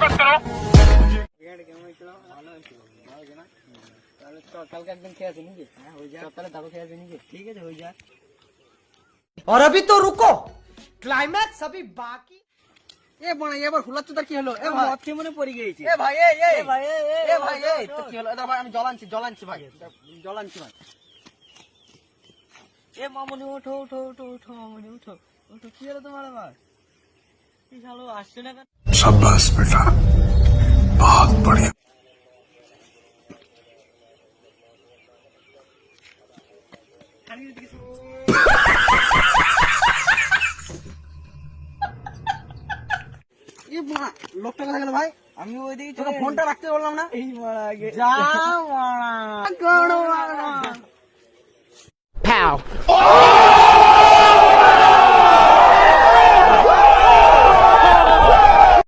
बात करो। কালকে একদিন খেয়ে আছে নাকি? হ্যাঁ হয়ে যায়। সকালে দাদু খেয়ে আছে নাকি? ঠিক আছে হয়ে যায়। और अभी तो रुको, क्लाइमैक्स अभी बाकी। এ বড় এবার হুলাচ্ছ তার কি হলো? এ ভাই মত মনে পড়ে গিয়েছে। ए भाई ए ভাই এ ভাই তো কি হলো? ভাই আমি জলানছি ভাই। জলানছি ভাই। এ মামুনি ওঠো ওঠো ওঠো ওঠো মামুনি ওঠো। ওঠো কি হলো তোমার আবার? কি শালো আসছে না কেন? शाबाश बेटा, बहुत बढ़िया। এ মা লোকটা কোথায় গেল ভাই? আমি ওইদিকে তোকে ফোনটা রাখতে বললাম না? এই মারা আগে যা মারা। গড় মারা। Pow.